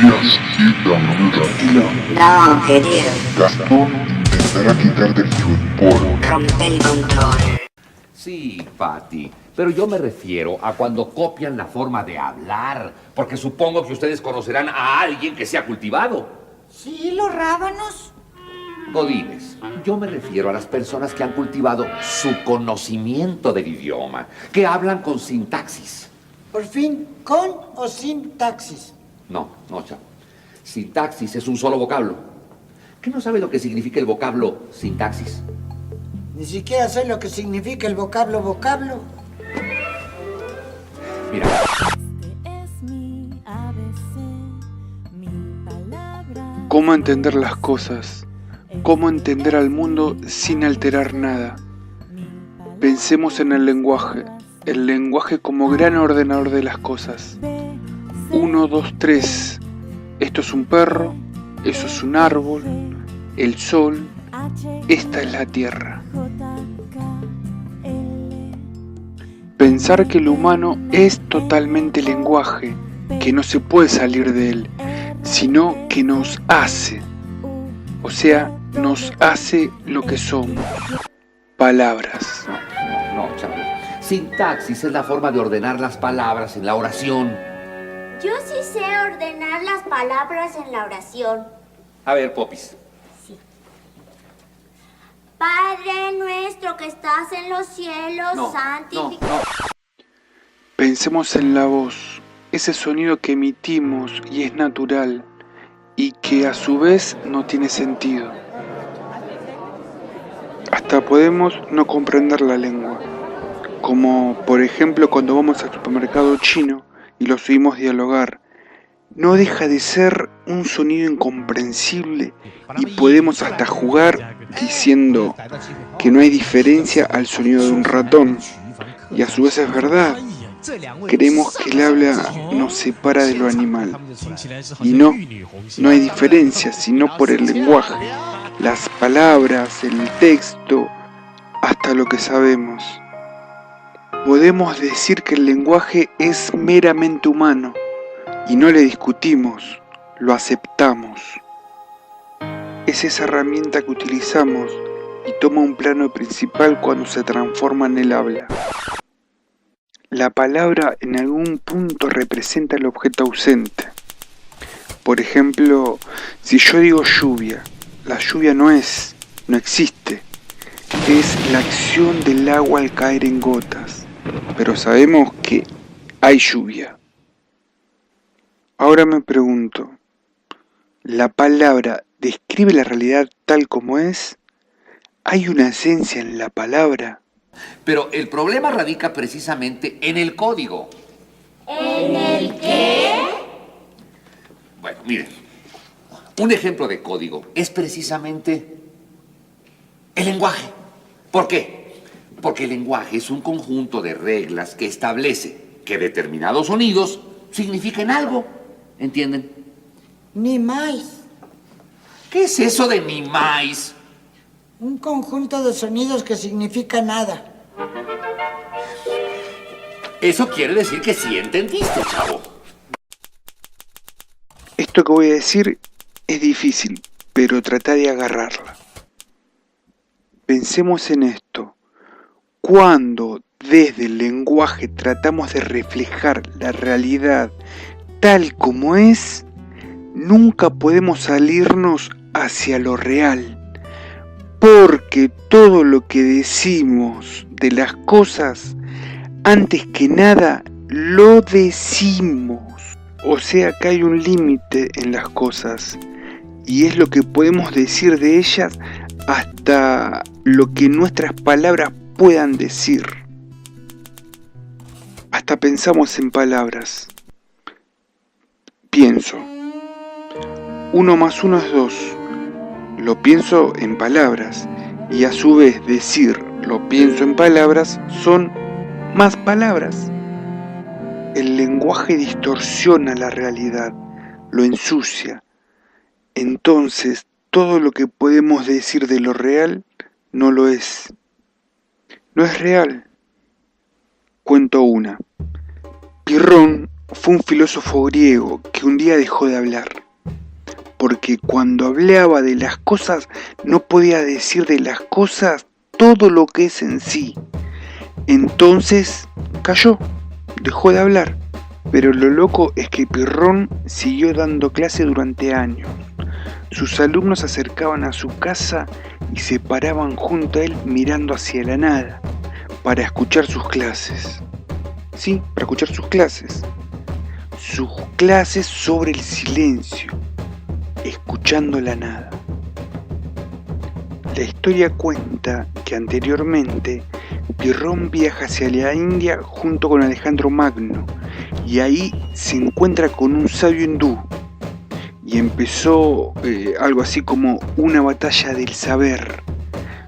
¿Podrías irte a un mundo tranquilo? No, querido. Gastón intentará quitarte el fútbol. Rompe el control. Sí, Patty, pero yo me refiero a cuando copian la forma de hablar, porque supongo que ustedes conocerán a alguien que sea cultivado. Sí, los rábanos. Godines, yo me refiero a las personas que han cultivado su conocimiento del idioma, que hablan con sintaxis. Por fin, ¿con o sin taxis? No, chavo. Sintaxis es un solo vocablo. ¿Qué no sabe lo que significa el vocablo sintaxis? Ni siquiera sé lo que significa el vocablo. Mira. ¿Cómo entender las cosas? ¿Cómo entender al mundo sin alterar nada? Pensemos en el lenguaje como gran ordenador de las cosas. 1, 2, 3. Esto es un perro, eso es un árbol, el sol, esta es la tierra. Pensar que el humano es totalmente lenguaje, que no se puede salir de él, sino que nos hace. O sea, nos hace lo que somos. Palabras. No, chavo. Sintaxis es la forma de ordenar las palabras en la oración. Yo sí sé ordenar las palabras en la oración. A ver, Popis. Sí. Padre nuestro que estás en los cielos, santificado. Pensemos en la voz, ese sonido que emitimos y es natural y que a su vez no tiene sentido. Hasta podemos no comprender la lengua, como por ejemplo cuando vamos al supermercado chino y los oímos dialogar. No deja de ser un sonido incomprensible y podemos hasta jugar diciendo que no hay diferencia al sonido de un ratón. Y a su vez es verdad. Creemos que el habla nos separa de lo animal. Y no hay diferencia sino por el lenguaje, las palabras, el texto, hasta lo que sabemos. Podemos decir que el lenguaje es meramente humano y no le discutimos, lo aceptamos. Es esa herramienta que utilizamos y toma un plano principal cuando se transforma en el habla. La palabra en algún punto representa el objeto ausente. Por ejemplo, si yo digo lluvia, la lluvia no existe. Es la acción del agua al caer en gotas. Pero sabemos que hay lluvia. Ahora me pregunto, ¿la palabra describe la realidad tal como es? ¿Hay una esencia en la palabra? Pero el problema radica precisamente en el código. ¿En el qué? Bueno, miren, un ejemplo de código es precisamente el lenguaje. ¿Por qué? Porque el lenguaje es un conjunto de reglas que establece que determinados sonidos significan algo. ¿Entienden? Ni más. ¿Qué es eso de ni más? Un conjunto de sonidos que significa nada. Eso quiere decir que sí entendiste, chavo. Esto que voy a decir es difícil, pero trata de agarrarla. Pensemos en esto. Cuando desde el lenguaje tratamos de reflejar la realidad tal como es, nunca podemos salirnos hacia lo real, porque todo lo que decimos de las cosas, antes que nada, lo decimos. O sea que hay un límite en las cosas, y es lo que podemos decir de ellas hasta lo que nuestras palabras puedan decir. Hasta pensamos en palabras. Pienso. 1 más 1 es 2. Lo pienso en palabras. Y a su vez decir lo pienso en palabras son más palabras. El lenguaje distorsiona la realidad, lo ensucia. Entonces, todo lo que podemos decir de lo real no lo es. No es real. Cuento una. Pirrón fue un filósofo griego que un día dejó de hablar, porque cuando hablaba de las cosas no podía decir de las cosas todo lo que es en sí. Entonces cayó, dejó de hablar. Pero lo loco es que Pirrón siguió dando clase durante años. Sus alumnos se acercaban a su casa y se paraban junto a él mirando hacia la nada para escuchar sus clases. Sí, para escuchar sus clases. Sus clases sobre el silencio, escuchando la nada. La historia cuenta que anteriormente Pirrón viaja hacia la India junto con Alejandro Magno y ahí se encuentra con un sabio hindú y empezó algo así como una batalla del saber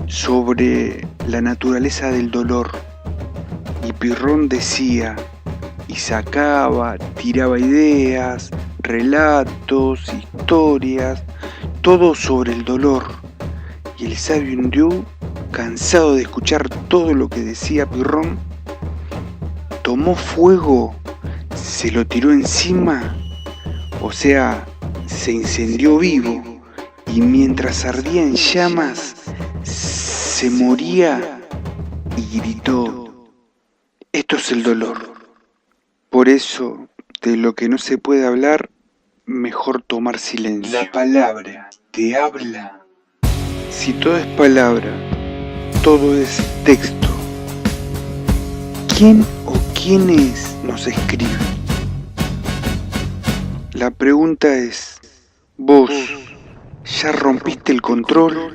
sobre la naturaleza del dolor. Y Pirrón decía y sacaba, tiraba ideas, relatos, historias, todo sobre el dolor. Y el sabio hindú, cansado de escuchar todo lo que decía Pirrón, tomó fuego, se lo tiró encima, o sea, se incendió vivo, y mientras ardía en llamas, se moría y gritó: esto es el dolor. Por eso, de lo que no se puede hablar, mejor tomar silencio. La palabra te habla. Si todo es palabra, todo es texto, ¿quién o quiénes nos escriben? La pregunta es, ¿vos ya rompiste el control?